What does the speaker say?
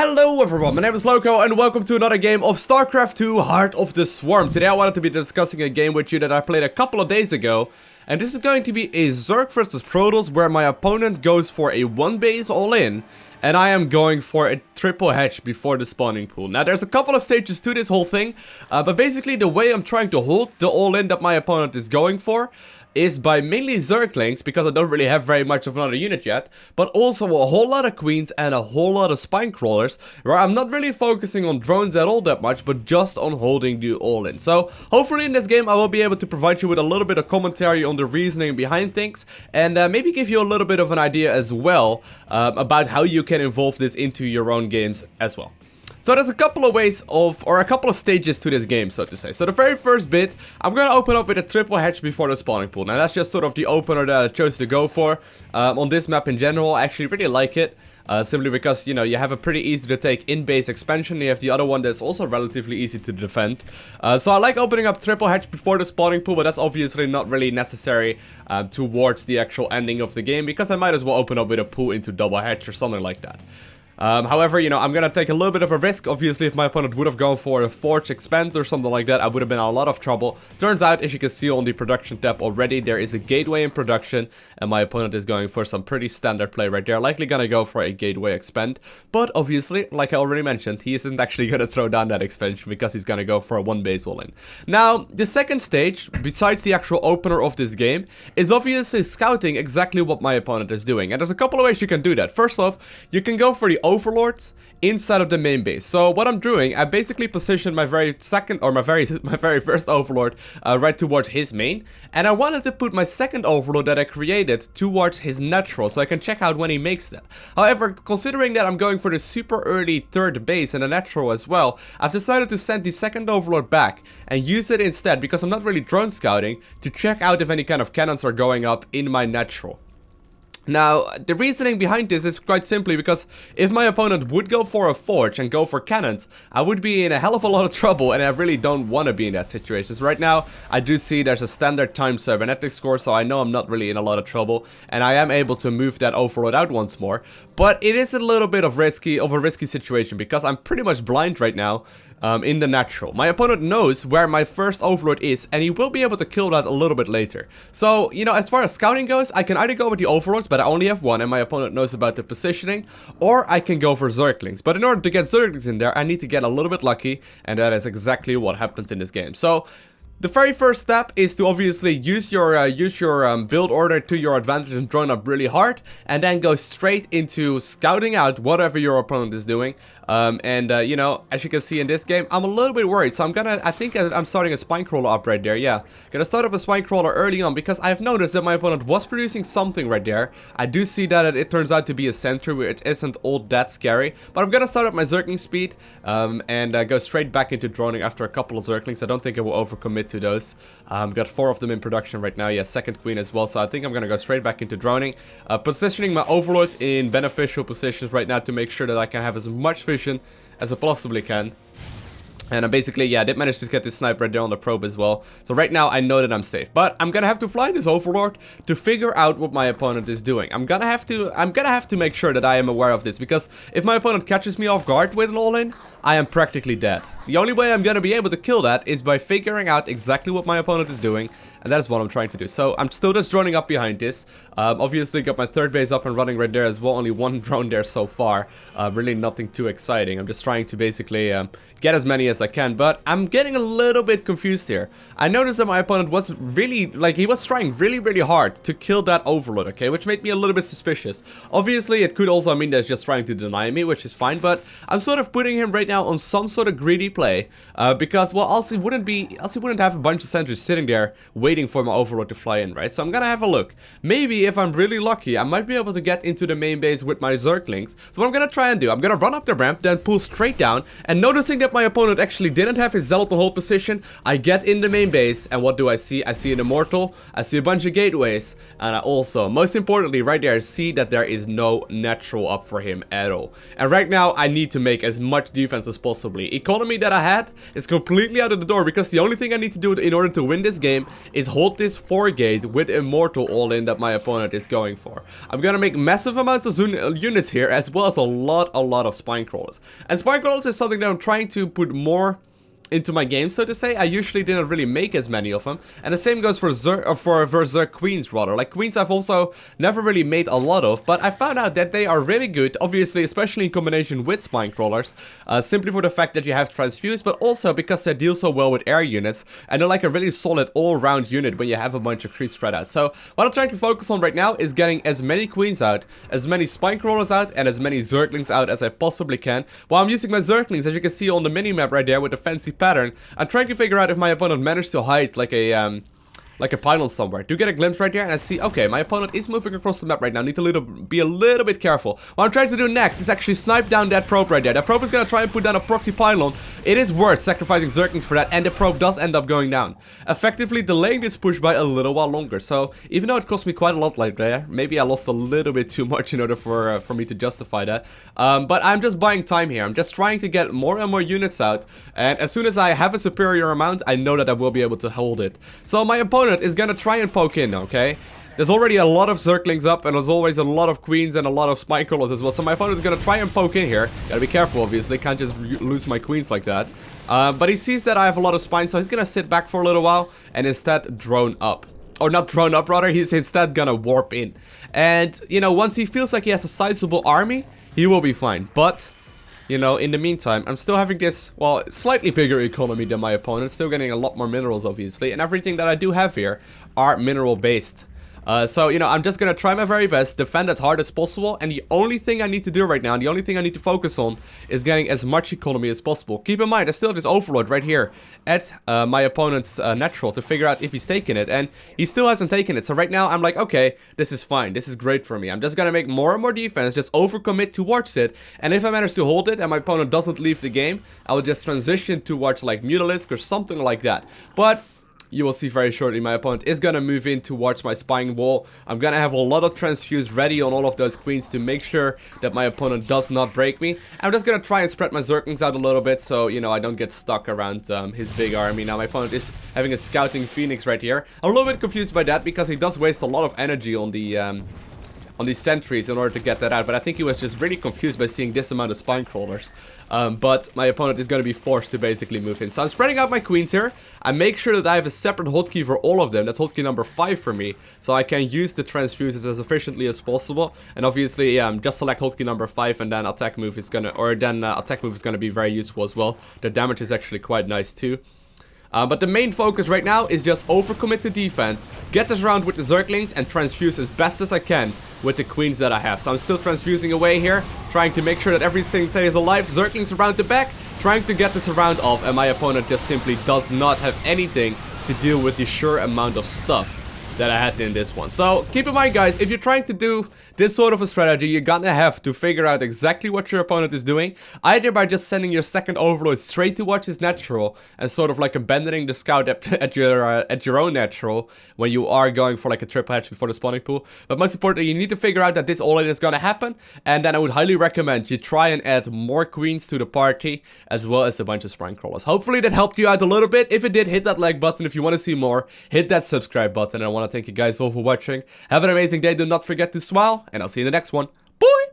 Hello everyone, my name is Lowko and welcome to another game of StarCraft 2 Heart of the Swarm. Today I wanted to be discussing a game with you that I played a couple of days ago. And this is going to be a Zerg versus Protoss where my opponent goes for a one base all in. And I am going for a triple hedge before the spawning pool. Now there's a couple of stages to this whole thing. But basically the way I'm trying to hold the all in that my opponent is going for is by mainly Zerglings, because I don't really have very much of another unit yet, but also a whole lot of queens and a whole lot of spine crawlers, where I'm not really focusing on drones at all that much, but just on holding the all-in. So hopefully in this game I will be able to provide you with a little bit of commentary on the reasoning behind things, and maybe give you a little bit of an idea as well about how you can evolve this into your own games as well. So there's a couple of ways of, or a couple of stages to this game, so to say. So the very first bit, I'm going to open up with a triple hedge before the spawning pool. Now that's just sort of the opener that I chose to go for. On this map in general, I actually really like it. Simply because, you know, you have a pretty easy to take in-base expansion. You have the other one that's also relatively easy to defend. So I like opening up triple hedge before the spawning pool, but that's obviously not really necessary towards the actual ending of the game, because I might as well open up with a pool into double hedge or something like that. However, you know, I'm gonna take a little bit of a risk. Obviously, if my opponent would have gone for a Forge Expand or something like that, I would have been in a lot of trouble. Turns out, as you can see on the production tab already, there is a gateway in production, and my opponent is going for some pretty standard play right there. Likely gonna go for a gateway expand, but obviously, like I already mentioned, he isn't actually gonna throw down that expansion because he's gonna go for a one base all in. Now, the second stage, besides the actual opener of this game, is obviously scouting exactly what my opponent is doing, and there's a couple of ways you can do that. First off, you can go for the Overlords inside of the main base. So what I'm doing, I basically positioned my very first Overlord right towards his main, and I wanted to put my second Overlord that I created towards his natural, so I can check out when he makes that. However, considering that I'm going for the super early third base and a natural as well, I've decided to send the second Overlord back and use it instead, because I'm not really drone scouting, to check out if any kind of cannons are going up in my natural. Now, the reasoning behind this is quite simply because if my opponent would go for a Forge and go for cannons, I would be in a hell of a lot of trouble, and I really don't want to be in that situation. So right now, I do see there's a standard time cybernetics score, so I know I'm not really in a lot of trouble, and I am able to move that Overlord out once more. But it is a little bit of a risky situation, because I'm pretty much blind right now. In the natural. My opponent knows where my first Overlord is, and he will be able to kill that a little bit later. So, you know, as far as scouting goes, I can either go with the Overlords, but I only have one, and my opponent knows about the positioning, or I can go for Zerglings. But in order to get Zerglings in there, I need to get a little bit lucky, and that is exactly what happens in this game. So, the very first step is to obviously use your build order to your advantage and drone up really hard, and then go straight into scouting out whatever your opponent is doing. You know, as you can see in this game, I'm a little bit worried, so I think I'm starting a spine crawler up right there. Yeah, gonna start up a spine crawler early on, because I've noticed that my opponent was producing something right there. I do see that it turns out to be a sentry, where it isn't all that scary, but I'm gonna start up my Zergling speed and go straight back into droning after a couple of Zerglings. I don't think I will overcommit to those. Got 4 of them in production right now. Yeah, second queen as well, so I think I'm gonna go straight back into droning, positioning my Overlords in beneficial positions right now to make sure that I can have as much vision as I possibly can. And basically, yeah, I did manage to get this sniper right there on the probe as well. So right now, I know that I'm safe. But I'm gonna have to fly this Overlord to figure out what my opponent is doing. I'm gonna have to make sure that I am aware of this, because if my opponent catches me off guard with an all-in, I am practically dead. The only way I'm gonna be able to kill that is by figuring out exactly what my opponent is doing. And that is what I'm trying to do. So I'm still just droning up behind this. Obviously got my third base up and running right there as well. Only one drone there so far. Really nothing too exciting. I'm just trying to basically get as many as I can. But I'm getting a little bit confused here. I noticed that my opponent was really, like, he was trying really hard to kill that Overlord, okay? Which made me a little bit suspicious. Obviously, it could also mean that he's just trying to deny me, which is fine. But I'm sort of putting him right now on some sort of greedy play. Because, well, else he wouldn't have a bunch of sentries sitting there waiting for my Overlord to fly in, right? So I'm gonna have a look. Maybe if I'm really lucky, I might be able to get into the main base with my Zerglings. So what I'm gonna try and do, I'm gonna run up the ramp, then pull straight down, and noticing that my opponent actually didn't have his Zealot on hold position, I get in the main base, and what do I see? I see an Immortal, I see a bunch of gateways, and I also, most importantly, right there, see that there is no natural up for him at all. And right now, I need to make as much defense as possibly. Economy that I had is completely out of the door, because the only thing I need to do in order to win this game is hold this 4 gate with Immortal all in that my opponent is going for. I'm gonna make massive amounts of units here, as well as a lot of spine crawlers. And spine crawlers is something that I'm trying to put more into my game, so to say. I usually didn't really make as many of them, and the same goes for Zerg queens, rather. Like, queens I've also never really made a lot of, but I found out that they are really good, obviously, especially in combination with spine crawlers, simply for the fact that you have transfuse, but also because they deal so well with air units, and they're like a really solid all-round unit when you have a bunch of creeps spread out. So what I'm trying to focus on right now is getting as many queens out, as many spine crawlers out, and as many Zerglings out as I possibly can, while I'm using my Zerglings, as you can see on the mini-map right there with the fancy pattern. I'm trying to figure out if my opponent managed to hide like a pylon somewhere. Do get a glimpse right there, and I see, okay, my opponent is moving across the map right now. Need to be a little bit careful. What I'm trying to do next is actually snipe down that probe right there. That probe is gonna try and put down a proxy pylon. It is worth sacrificing Zerglings for that, and the probe does end up going down, effectively delaying this push by a little while longer. So even though it cost me quite a lot right there, maybe I lost a little bit too much in order for me to justify that. But I'm just buying time here. I'm just trying to get more and more units out, and as soon as I have a superior amount, I know that I will be able to hold it. So my opponent is gonna try and poke in, okay? There's already a lot of Zerglings up, and there's always a lot of queens and a lot of spine crawlers as well. So my opponent is gonna try and poke in here. Gotta be careful, obviously. Can't just lose my queens like that. But he sees that I have a lot of spine, so he's gonna sit back for a little while and instead drone up. Or not drone up, rather. He's instead gonna warp in. And, you know, once he feels like he has a sizable army, he will be fine. But, you know, in the meantime, I'm still having this, well, slightly bigger economy than my opponent. Still getting a lot more minerals, obviously. And everything that I do have here are mineral based. So, you know, I'm just gonna try my very best, defend as hard as possible, and the only thing I need to do right now, and the only thing I need to focus on, is getting as much economy as possible. Keep in mind, I still have this Overlord right here at my opponent's natural to figure out if he's taken it, and he still hasn't taken it. So right now, I'm like, okay, this is fine, this is great for me. I'm just gonna make more and more defense, just overcommit towards it, and if I manage to hold it and my opponent doesn't leave the game, I will just transition towards like Mutalisk or something like that. But you will see very shortly my opponent is gonna move in towards my spine wall. I'm gonna have a lot of transfuse ready on all of those queens to make sure that my opponent does not break me. I'm just gonna try and spread my Zerglings out a little bit so, you know, I don't get stuck around his big army. Now my opponent is having a scouting phoenix right here. I'm a little bit confused by that because he does waste a lot of energy on these sentries in order to get that out, but I think he was just really confused by seeing this amount of spine crawlers. But my opponent is going to be forced to basically move in. So I'm spreading out my queens here. I make sure that I have a separate hotkey for all of them. That's hotkey number 5 for me, so I can use the transfuses as efficiently as possible. And obviously, just select hotkey number 5, and then attack move is gonna, attack move is gonna be very useful as well. The damage is actually quite nice too. But the main focus right now is just overcommit to defense, get this round with the Zerglings, and transfuse as best as I can with the queens that I have. So I'm still transfusing away here, trying to make sure that everything stays alive. Zerglings around the back, trying to get this round off, and my opponent just simply does not have anything to deal with the sheer amount of stuff that I had in this one. So keep in mind, guys, if you're trying to do this sort of a strategy, you're gonna have to figure out exactly what your opponent is doing, either by just sending your second Overlord straight towards his natural and sort of like abandoning the scout at your own natural when you are going for like a triple hatch before the spawning pool. But most importantly, you need to figure out that this all is gonna happen, and then I would highly recommend you try and add more queens to the party as well as a bunch of spine crawlers. Hopefully that helped you out a little bit. If it did, hit that like button. If you want to see more, hit that subscribe button. And I want to thank you guys all for watching. Have an amazing day. Do not forget to smile, and I'll see you in the next one. Bye!